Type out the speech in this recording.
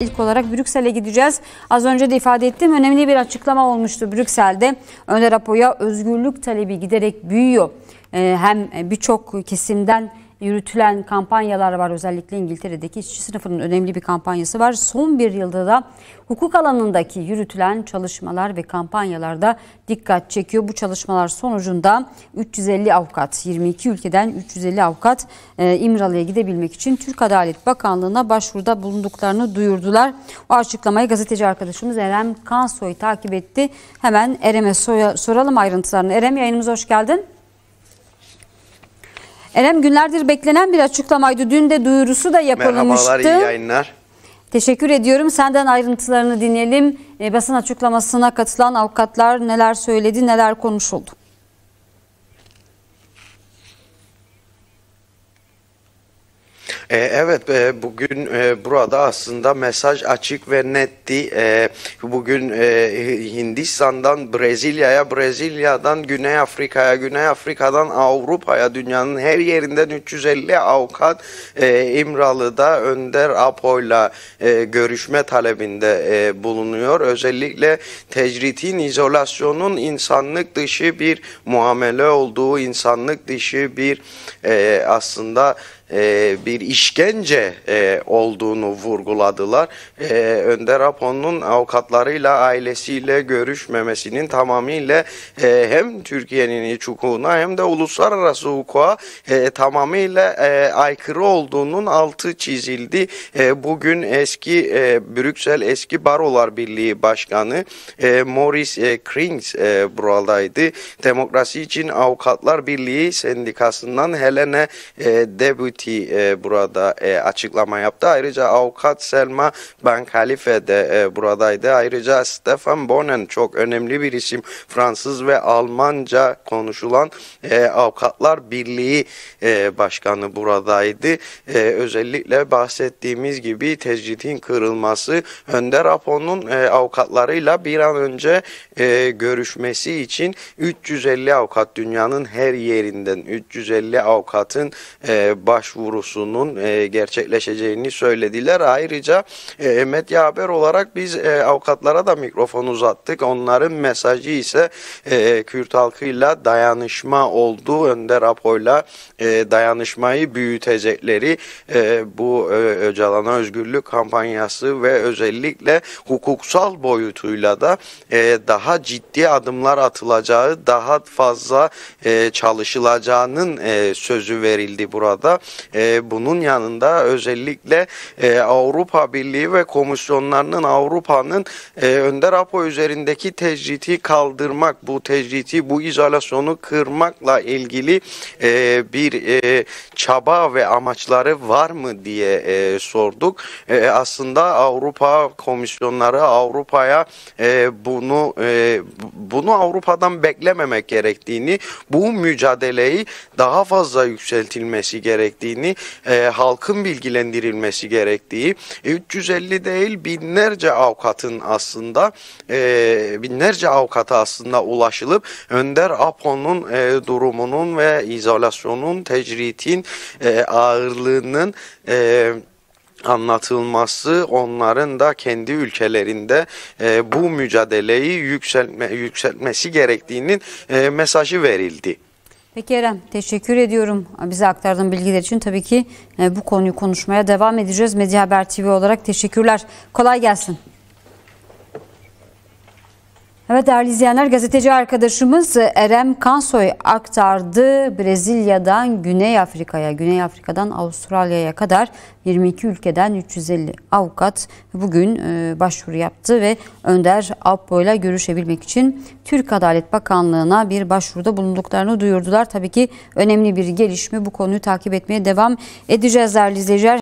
İlk olarak Brüksel'e gideceğiz. Az önce de ifade ettim, önemli bir açıklama olmuştu Brüksel'de. Önder Apo'ya özgürlük talebi giderek büyüyor. Hem birçok kesimden yürütülen kampanyalar var. Özellikle İngiltere'deki işçi sınıfının önemli bir kampanyası var. Son bir yılda da hukuk alanındaki yürütülen çalışmalar ve kampanyalarda dikkat çekiyor. Bu çalışmalar sonucunda 350 avukat, 22 ülkeden 350 avukat İmralı'ya gidebilmek için Türk Adalet Bakanlığı'na başvuruda bulunduklarını duyurdular. O açıklamayı gazeteci arkadaşımız Erem Kansoy takip etti. Hemen Erem'e soralım ayrıntılarını. Erem, yayınımıza hoş geldin. Erem, günlerdir beklenen bir açıklamaydı. Dün de duyurusu da yapılmıştı. Merhabalar, iyi yayınlar. Teşekkür ediyorum. Senden ayrıntılarını dinleyelim. Basın açıklamasına katılan avukatlar neler söyledi, neler konuşuldu? Evet, bugün burada aslında mesaj açık ve netti. Bugün Hindistan'dan Brezilya'ya, Brezilya'dan Güney Afrika'ya, Güney Afrika'dan Avrupa'ya, dünyanın her yerinden 350 avukat İmralı'da Önder Apo'yla görüşme talebinde bulunuyor. Özellikle tecritin, izolasyonun insanlık dışı bir muamele olduğu, insanlık dışı bir aslında bir işkence olduğunu vurguladılar. Önder Apo'nun avukatlarıyla, ailesiyle görüşmemesinin tamamıyla hem Türkiye'nin iç hukukuna hem de uluslararası hukuka tamamıyla aykırı olduğunun altı çizildi. Bugün Brüksel Eski Barolar Birliği Başkanı Maurice Krings buradaydı. Demokrasi için Avukatlar Birliği Sendikası'ndan Helene Debuti burada açıklama yaptı. Ayrıca avukat Selma Benkhalife de buradaydı. Ayrıca Stefan Bonnen, çok önemli bir isim, Fransız ve Almanca konuşulan Avukatlar Birliği Başkanı buradaydı. Özellikle bahsettiğimiz gibi tecritin kırılması, Önder Apo'nun avukatlarıyla bir an önce görüşmesi için 350 avukat, dünyanın her yerinden 350 avukatın başvurusunun gerçekleşeceğini söylediler. Ayrıca medya haber olarak biz avukatlara da mikrofon uzattık. Onların mesajı ise Kürt halkıyla dayanışma oldu. Önder Apo'yla dayanışmayı büyütecekleri bu Öcalan'a özgürlük kampanyası ve özellikle hukuksal boyutuyla da daha ciddi adımlar atılacağı, daha fazla çalışılacağının sözü verildi burada. Bunun yanında özellikle Avrupa Birliği ve komisyonlarının Avrupa'nın Önder Apo üzerindeki tecriti kaldırmak, bu tecriti, bu izolasyonu kırmakla ilgili bir çaba ve amaçları var mı diye sorduk. Aslında Avrupa komisyonları Avrupa'ya bunu Avrupa'dan beklememek gerektiğini, bu mücadeleyi daha fazla yükseltilmesi gerektiğini, halkın bilgilendirilmesi gerektiği, 350 değil binlerce avukata aslında ulaşılıp Önder Apo'nun durumunun ve izolasyonun, tecritin ağırlığının anlatılması, onların da kendi ülkelerinde bu mücadeleyi yükseltmesi gerektiğinin mesajı verildi. Peki Erem, teşekkür ediyorum bize aktardığın bilgiler için. Tabii ki bu konuyu konuşmaya devam edeceğiz. Medya Haber TV olarak teşekkürler. Kolay gelsin. Evet değerli izleyenler, gazeteci arkadaşımız Erem Kansoy aktardı. Brezilya'dan Güney Afrika'ya, Güney Afrika'dan Avustralya'ya kadar 22 ülkeden 350 avukat bugün başvuru yaptı ve Önder Apo ile görüşebilmek için Türk Adalet Bakanlığı'na bir başvuruda bulunduklarını duyurdular. Tabii ki önemli bir gelişme. Bu konuyu takip etmeye devam edeceğiz değerli izleyiciler.